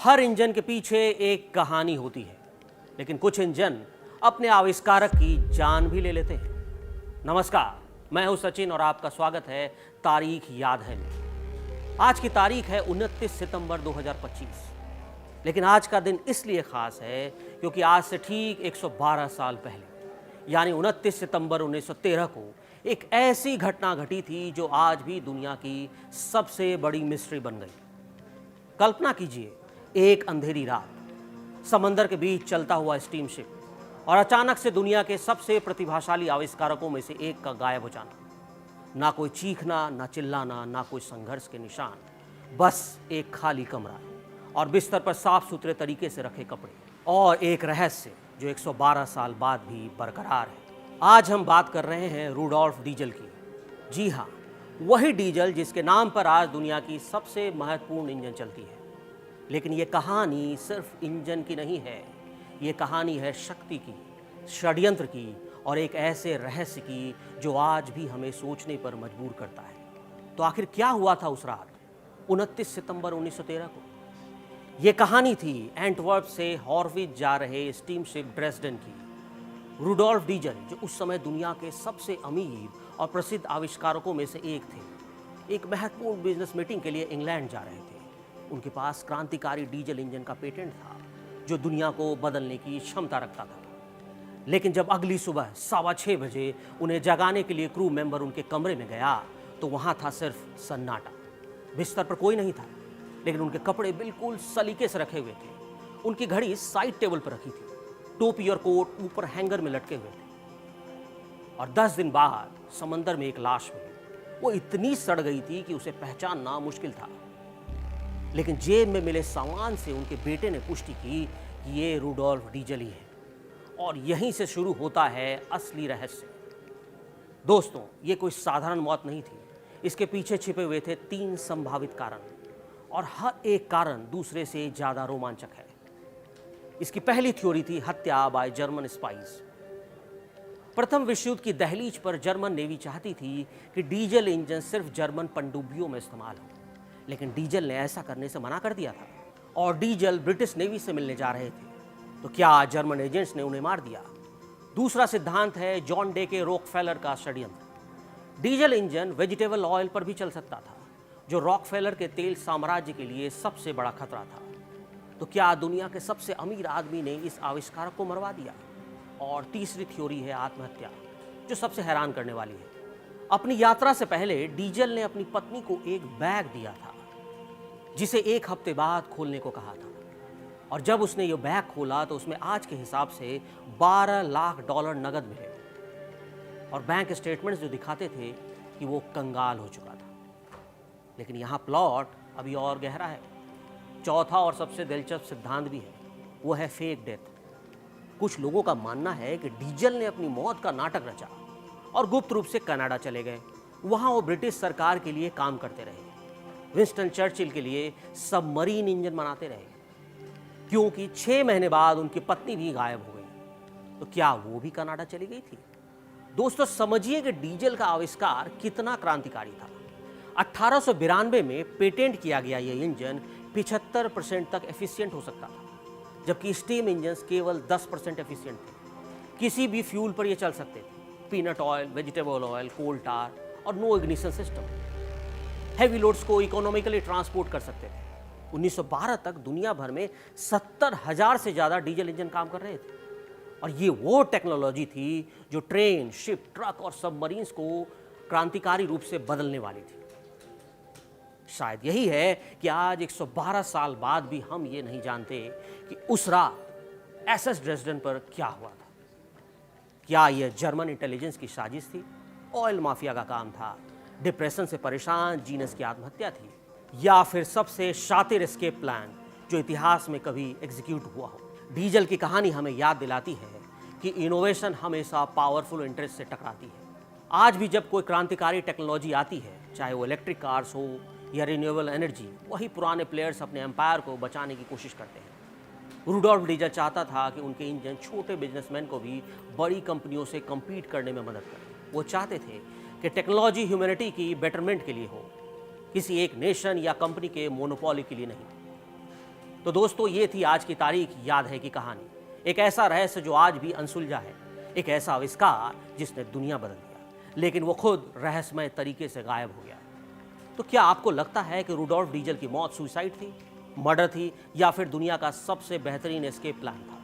हर engine के पीछे एक कहानी होती है, लेकिन कुछ इंजन अपने आविष्कारक की जान भी ले लेते हैं। नमस्कार, मैं हूं सचिन और आपका स्वागत है तारीख याद है में। आज की तारीख है 29 सितंबर 2025। लेकिन आज का दिन इसलिए खास है क्योंकि आज से ठीक 112 साल पहले यानी 29 सितंबर 1913 को एक ऐसी घटना घटी थी जो आज भी दुनिया की सबसे बड़ी मिस्ट्री बन गई। कल्पना कीजिए, एक अंधेरी रात, समंदर के बीच चलता हुआ स्टीमशिप और अचानक से दुनिया के सबसे प्रतिभाशाली आविष्कारकों में से एक का गायब हो जाना। ना कोई चीखना, ना चिल्लाना, ना कोई संघर्ष के निशान, बस एक खाली कमरा और बिस्तर पर साफ सुथरे तरीके से रखे कपड़े और एक रहस्य जो 112 साल बाद भी बरकरार है। आज हम बात कर रहे हैं रूडोल्फ डीजल की। जी हाँ, वही डीजल जिसके नाम पर आज दुनिया की सबसे महत्वपूर्ण इंजन चलती है। लेकिन ये कहानी सिर्फ इंजन की नहीं है, ये कहानी है शक्ति की, षड्यंत्र की और एक ऐसे रहस्य की जो आज भी हमें सोचने पर मजबूर करता है। तो आखिर क्या हुआ था उस रात 29 सितंबर 1913 को? ये कहानी थी एंटवर्प से हॉर्विच जा रहे स्टीमशिप ड्रेसडेन की। रूडोल्फ डीजल, जो उस समय दुनिया के सबसे अमीर और प्रसिद्ध आविष्कारकों में से एक थे, एक महत्वपूर्ण बिजनेस मीटिंग के लिए इंग्लैंड जा रहे थे। उनके पास क्रांतिकारी डीजल इंजन का पेटेंट था जो दुनिया को बदलने की क्षमता रखता था। लेकिन जब अगली सुबह 6:15 बजे उन्हें जगाने के लिए क्रू मेंबर उनके कमरे में गया तो वहां था सिर्फ सन्नाटा। बिस्तर पर कोई नहीं था, लेकिन उनके कपड़े बिल्कुल सलीके से रखे हुए थे। उनकी घड़ी साइड टेबल पर रखी थी, टोपी और कोट ऊपर हैंगर में लटके हुए थे। और 10 दिन बाद समंदर में एक लाश मिली। वो इतनी सड़ गई थी कि उसे पहचानना मुश्किल था। लेकिन जेब में मिले सामान से उनके बेटे ने पुष्टि की कि ये रूडोल्फ डीजल ही है। और यहीं से शुरू होता है असली रहस्य। दोस्तों, ये कोई साधारण मौत नहीं थी। इसके पीछे छिपे हुए थे 3 संभावित कारण और हर एक कारण दूसरे से ज्यादा रोमांचक है। इसकी पहली थ्योरी थी हत्या बाय जर्मन स्पाइस। प्रथम विश्व युद्ध की दहलीज पर जर्मन नेवी चाहती थी कि डीजल इंजन सिर्फ जर्मन पनडुब्बियों में इस्तेमाल हो, लेकिन डीजल ने ऐसा करने से मना कर दिया था और डीजल ब्रिटिश नेवी से मिलने जा रहे थे। तो क्या जर्मन एजेंट्स ने उन्हें मार दिया? दूसरा सिद्धांत है जॉन डे के रॉकफेलर का षड्यंत्र। डीजल इंजन वेजिटेबल ऑयल पर भी चल सकता था, जो रॉकफेलर के तेल साम्राज्य के लिए सबसे बड़ा खतरा था। तो क्या दुनिया के सबसे अमीर आदमी ने इस आविष्कारक को मरवा दिया? और तीसरी थ्योरी है आत्महत्या, जो सबसे हैरान करने वाली है। अपनी यात्रा से पहले डीजल ने अपनी पत्नी को एक बैग दिया था जिसे 1 हफ्ते बाद खोलने को कहा था। और जब उसने ये बैग खोला तो उसमें आज के हिसाब से $12 लाख नगद मिले और बैंक स्टेटमेंट्स जो दिखाते थे कि वो कंगाल हो चुका था। लेकिन यहाँ प्लॉट अभी और गहरा है। चौथा और सबसे दिलचस्प सिद्धांत भी है, वो है फेक डेथ। कुछ लोगों का मानना है कि डीजल ने अपनी मौत का नाटक रचा और गुप्त रूप से कनाडा चले गए। वहां वो ब्रिटिश सरकार के लिए काम करते रहे, विंस्टन चर्चिल के लिए सबमरीन इंजन बनाते रहे, क्योंकि 6 महीने बाद उनकी पत्नी भी गायब हो गई। तो क्या वो भी कनाडा चली गई थी? दोस्तों, समझिए कि डीजल का आविष्कार कितना क्रांतिकारी था। 1892 में पेटेंट किया गया यह इंजन 75% तक एफिशिएंट हो सकता था, जबकि स्टीम इंजन केवल 10% एफिशिएंट थे। किसी भी फ्यूल पर यह चल सकते थे, peanut oil, vegetable oil, coal tar और no ignition system. Heavy loads को इकोनॉमिकली ट्रांसपोर्ट कर सकते थे। 1912 तक दुनिया भर में 70,000 से ज़्यादा डीजल इंजन काम कर रहे थे। और ये वो टेक्नोलॉजी थी जो ट्रेन, शिप, ट्रक और सबमरीन्स को क्रांतिकारी रूप से बदलने वाली थी। शायद यही है कि आज 112 साल बाद भी हम ये नहीं जानते कि उस रात एसएस ड्रेसडेन पर क्या हुआ था। क्या यह जर्मन इंटेलिजेंस की साजिश थी, ऑयल माफिया का काम था, डिप्रेशन से परेशान जीनस की आत्महत्या थी, या फिर सबसे शातिर एस्केप प्लान जो इतिहास में कभी एग्जीक्यूट हुआ हो? डीजल की कहानी हमें याद दिलाती है कि इनोवेशन हमेशा पावरफुल इंटरेस्ट से टकराती है। आज भी जब कोई क्रांतिकारी टेक्नोलॉजी आती है, चाहे वो इलेक्ट्रिक कार्स हो या रिन्यूएबल एनर्जी, वही पुराने प्लेयर्स अपने एम्पायर को बचाने की कोशिश करते हैं। रूडोल्फ डीजल चाहता था कि उनके इंजन छोटे बिजनेसमैन को भी बड़ी कंपनियों से कम्पीट करने में मदद करें। वो चाहते थे कि टेक्नोलॉजी ह्यूमैनिटी की बेटरमेंट के लिए हो, किसी एक नेशन या कंपनी के मोनोपोली के लिए नहीं। तो दोस्तों, ये थी आज की तारीख याद है की कहानी। एक ऐसा रहस्य जो आज भी अनसुलझा है, एक ऐसा आविष्कार जिसने दुनिया बदल दिया, लेकिन वो खुद रहस्यमय तरीके से गायब हो गया। तो क्या आपको लगता है कि रुडोल्फ डीजल की मौत सुसाइड थी, मर्डर थी, या फिर दुनिया का सबसे बेहतरीन एस्केप प्लान था?